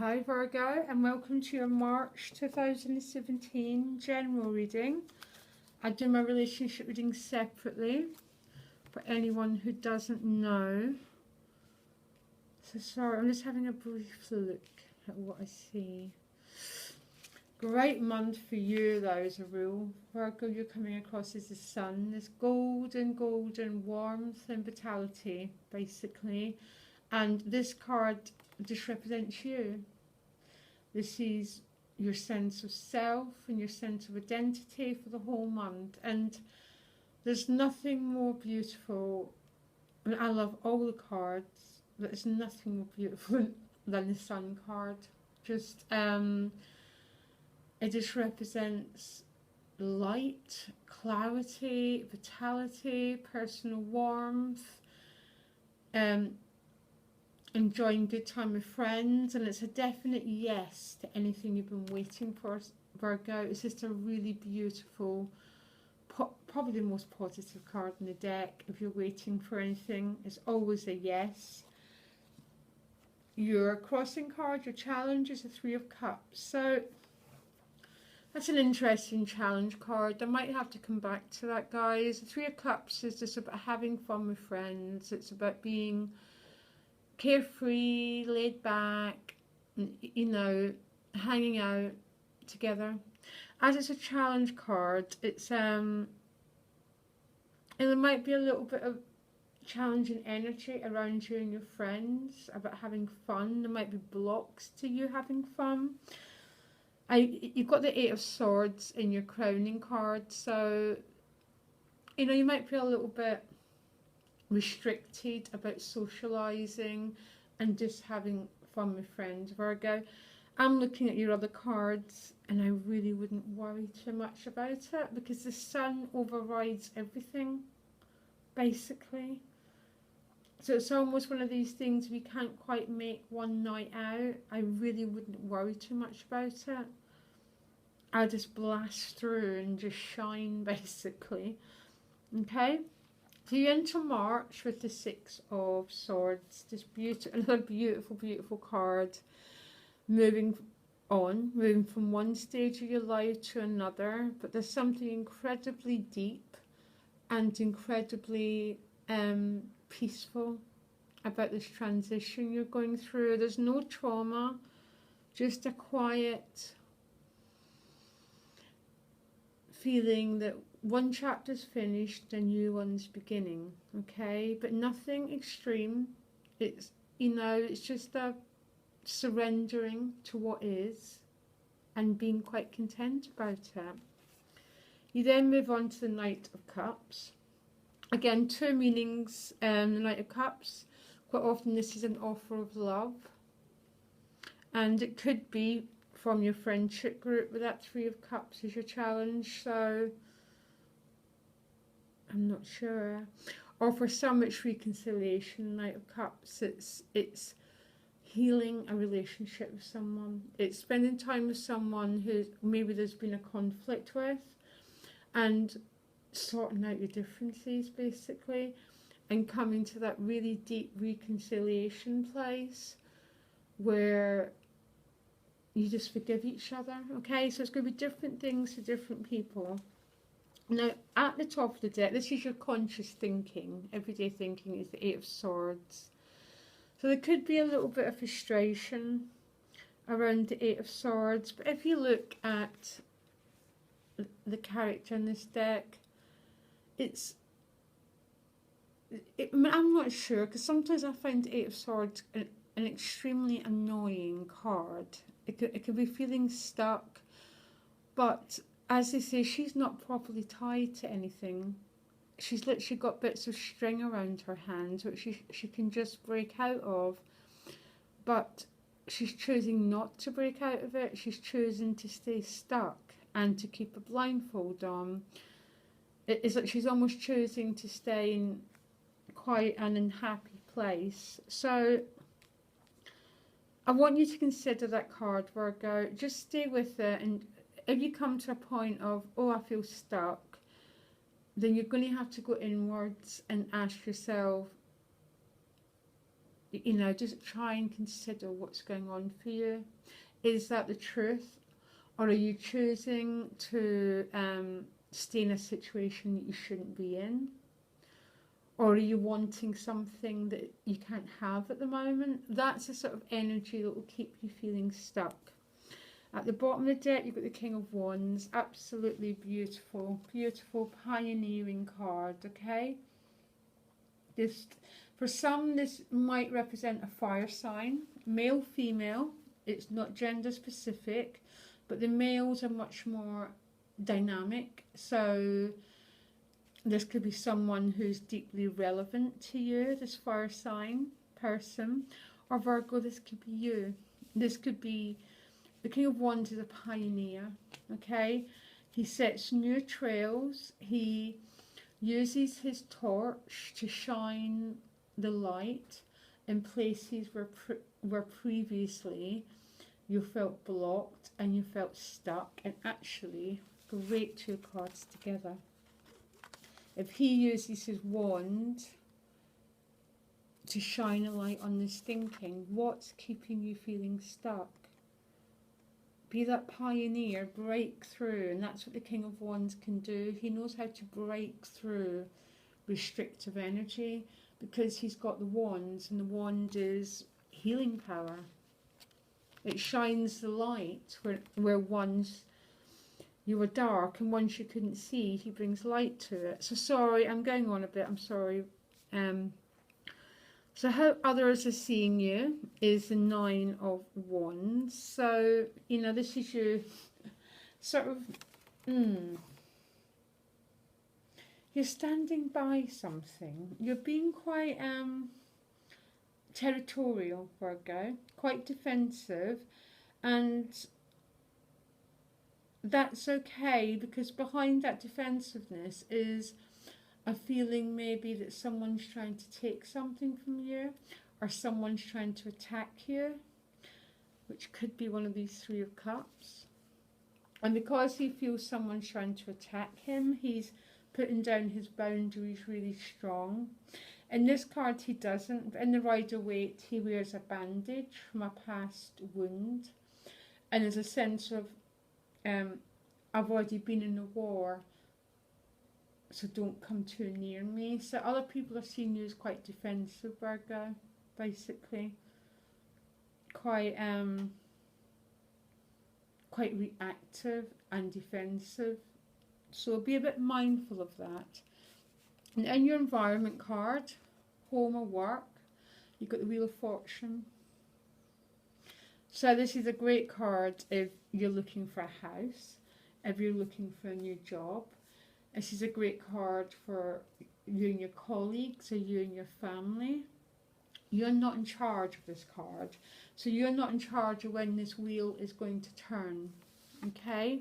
Hi Virgo, and welcome to your March 2017 general reading. I do my relationship reading separately for anyone who doesn't know. So sorry, I'm just having a brief look at what I see. Great month for you though, as a rule. Virgo, you're coming across as the sun. There's golden warmth and vitality, basically. And this card just represents you. This is your sense of self and your sense of identity for the whole month. And there's nothing more beautiful, and I love all the cards, but there's nothing more beautiful than the sun card. Just it just represents light, clarity, vitality, personal warmth, enjoying good time with friends, and it's a definite yes to anything you've been waiting for, Virgo. It's just a really beautiful, probably the most positive card in the deck. If you're waiting for anything, it's always a yes. Your crossing card, your challenge, is the Three of Cups. So that's an interesting challenge card. I might have to come back to that, guys. The Three of Cups is just about having fun with friends. It's about being carefree, laid back, you know, hanging out together. As it's a challenge card, it's and there might be a little bit of challenging energy around you and your friends about having fun. There might be blocks to you having fun. You've got the Eight of Swords in your crowning card, so you know you might feel a little bit restricted about socialising and just having fun with friends, Virgo. I'm looking at your other cards and I really wouldn't worry too much about it, because the sun overrides everything, basically. So it's almost one of these things we can't quite make one night out. I really wouldn't worry too much about it. I'll just blast through and just shine, basically. Okay? So you enter March with the Six of Swords. This another beautiful card. Moving from one stage of your life to another. But there's something incredibly deep and incredibly peaceful about this transition you're going through. There's no trauma, just a quiet feeling that one chapter's finished, a new one's beginning, okay? But nothing extreme. It's, you know, it's just a surrendering to what is and being quite content about it. You then move on to the Knight of Cups. Again, two meanings. The Knight of Cups, quite often this is an offer of love, and it could be from your friendship group, with that Three of Cups is your challenge, so I'm not sure. Or for some it's reconciliation. Knight of Cups, it's healing a relationship with someone. It's spending time with someone who maybe there's been a conflict with, and sorting out your differences, basically, and coming to that really deep reconciliation place where you just forgive each other, okay? So it's going to be different things to different people. Now, at the top of the deck, this is your conscious thinking. Everyday thinking is the Eight of Swords. So there could be a little bit of frustration around the Eight of Swords. But if you look at the character in this deck, I'm not sure, because sometimes I find the Eight of Swords an extremely annoying card. It could be feeling stuck, but as they say, she's not properly tied to anything. She's literally got bits of string around her hands which she can just break out of, but she's choosing not to break out of it. She's choosing to stay stuck and to keep a blindfold on. It's like she's almost choosing to stay in quite an unhappy place. So I want you to consider that card, Virgo. Just stay with it, and if you come to a point of, oh, I feel stuck, then you're going to have to go inwards and ask yourself, you know, just try and consider what's going on for you. Is that the truth? Or are you choosing to stay in a situation that you shouldn't be in? Or are you wanting something that you can't have at the moment? That's a sort of energy that will keep you feeling stuck. At the bottom of the deck, you've got the King of Wands. Absolutely beautiful, beautiful pioneering card, okay? For some, this might represent a fire sign, male, female. It's not gender specific, but the males are much more dynamic. So this could be someone who's deeply relevant to you, this fire sign person. Or Virgo, this could be you. This could be, the King of Wands is a pioneer, okay? He sets new trails. He uses his torch to shine the light in places where previously you felt blocked and you felt stuck. And actually, great two cards together. If he uses his wand to shine a light on this thinking, what's keeping you feeling stuck? Be that pioneer, break through, and that's what the King of Wands can do. He knows how to break through restrictive energy because he's got the wands, and the wand is healing power. It shines the light where once you were dark and once you couldn't see, he brings light to it. So sorry, I'm going on a bit, I'm sorry. So how others are seeing you is the Nine of Wands. So, you know, this is you sort of, you're standing by something. You're being quite territorial, Virgo, quite defensive, and that's okay, because behind that defensiveness is a feeling maybe that someone's trying to take something from you, or someone's trying to attack you, which could be one of these Three of Cups. And because he feels someone's trying to attack him, he's putting down his boundaries really strong. In this card he doesn't, but in the Rider-Waite he wears a bandage from a past wound, and there's a sense of I've already been in a war, so don't come too near me. So other people are seeing you as quite defensive, Virgo, basically. Quite reactive and defensive. So be a bit mindful of that. And in your environment card, home or work, you've got the Wheel of Fortune. So this is a great card if you're looking for a house, if you're looking for a new job. This is a great card for you and your colleagues or you and your family. You're not in charge of this card. So you're not in charge of when this wheel is going to turn. Okay?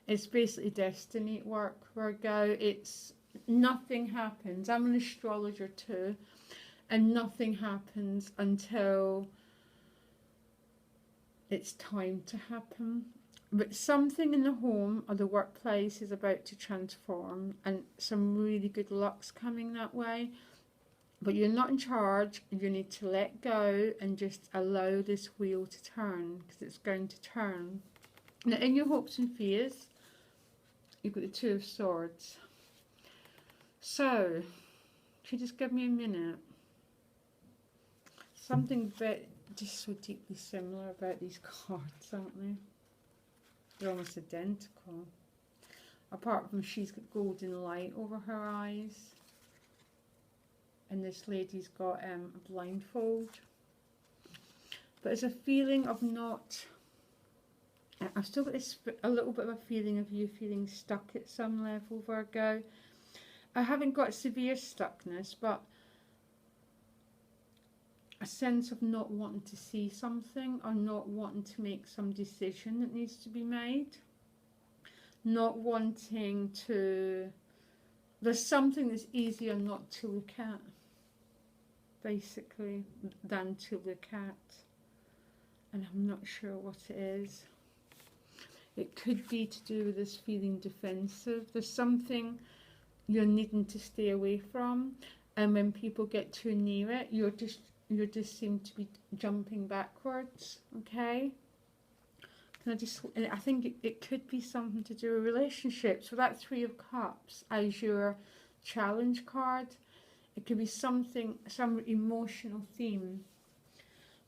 It's basically destiny at work, Virgo. It's nothing happens. I'm an astrologer too. And nothing happens until it's time to happen. But something in the home or the workplace is about to transform, and some really good luck's coming that way. But you're not in charge. You need to let go and just allow this wheel to turn, because it's going to turn. Now, in your hopes and fears, you've got the Two of Swords. So, if you just give me a minute. Something just so deeply similar about these cards, aren't they? They're almost identical. Apart from she's got golden light over her eyes. And this lady's got a blindfold. But it's a feeling of not... I've still got this, a little bit of a feeling of you feeling stuck at some level, Virgo. I haven't got severe stuckness, but a sense of not wanting to see something, or not wanting to make some decision that needs to be made. Not wanting to... There's something that's easier not to look at, basically, than to look at. And I'm not sure what it is. It could be to do with this feeling defensive. There's something you're needing to stay away from. And when people get too near it, you're you just seem to be jumping backwards, okay? I think it could be something to do with relationships. So that Three of Cups as your challenge card. It could be something, some emotional theme.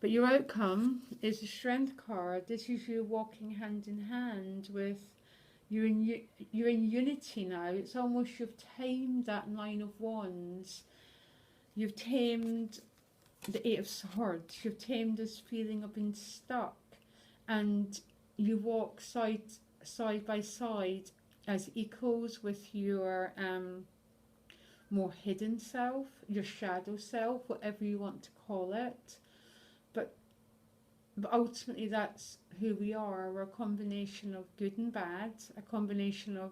But your outcome is the Strength card. This is you walking hand in hand with, you're in unity now. It's almost you've tamed that Nine of Wands. You've tamed the Eight of Swords. You've tamed this feeling of being stuck. And you walk side by side as equals with your more hidden self, your shadow self, whatever you want to call it. But ultimately that's who we are. We're a combination of good and bad, a combination of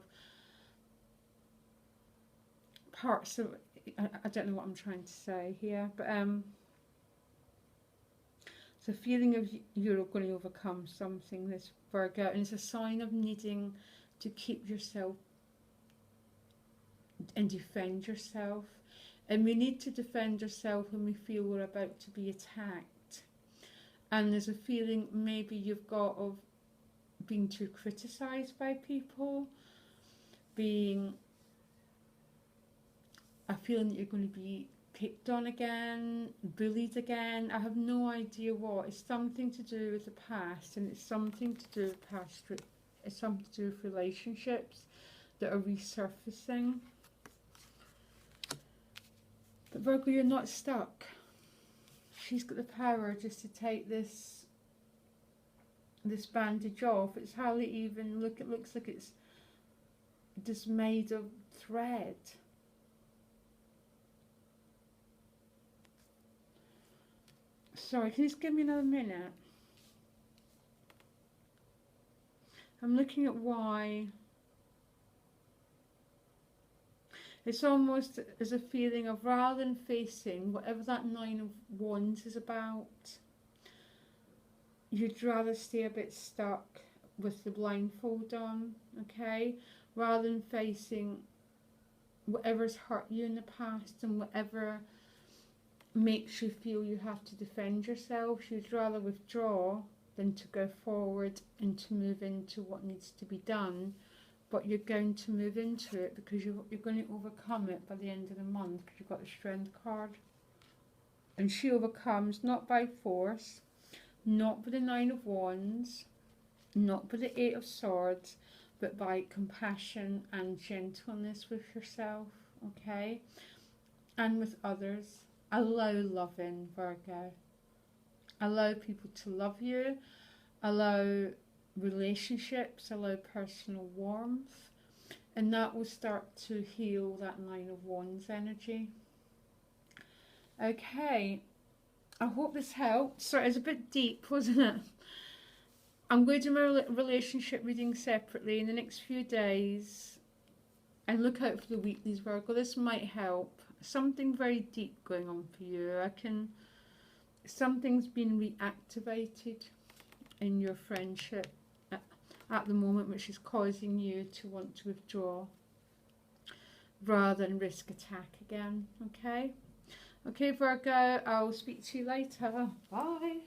parts of, I don't know what I'm trying to say here, but it's a feeling of you're going to overcome something, this Virgo, and it's a sign of needing to keep yourself and defend yourself. And we need to defend ourselves when we feel we're about to be attacked. And there's a feeling maybe you've got of being too criticised by people, being a feeling that you're going to be picked on again, bullied again. I have no idea what. It's something to do with the past, and it's something to do with past. It's something to do with relationships that are resurfacing. But Virgo, you're not stuck. She's got the power just to take this bandage off. It's hardly even look. It looks like it's just made of thread. Sorry, can you just give me another minute? I'm looking at why. It's almost as a feeling of, rather than facing whatever that Nine of Wands is about, you'd rather stay a bit stuck with the blindfold on, okay? Rather than facing whatever's hurt you in the past and whatever makes you feel you have to defend yourself, you'd rather withdraw than to go forward and to move into what needs to be done. But you're going to move into it because you're going to overcome it by the end of the month, because you've got the Strength card. And she overcomes not by force, not by the Nine of Wands, not by the Eight of Swords, but by compassion and gentleness with yourself, okay? And with others. Allow loving, Virgo. Allow people to love you. Allow relationships, allow personal warmth, and that will start to heal that Nine of Wands energy. Okay, I hope this helped. Sorry, it's a bit deep, wasn't it? I'm going to do my relationship reading separately in the next few days, and look out for the weeklies, Virgo. This might help. Something very deep going on for you. Something's been reactivated in your friendship at the moment, which is causing you to want to withdraw rather than risk attack again. Okay, Virgo, I'll speak to you later. Bye.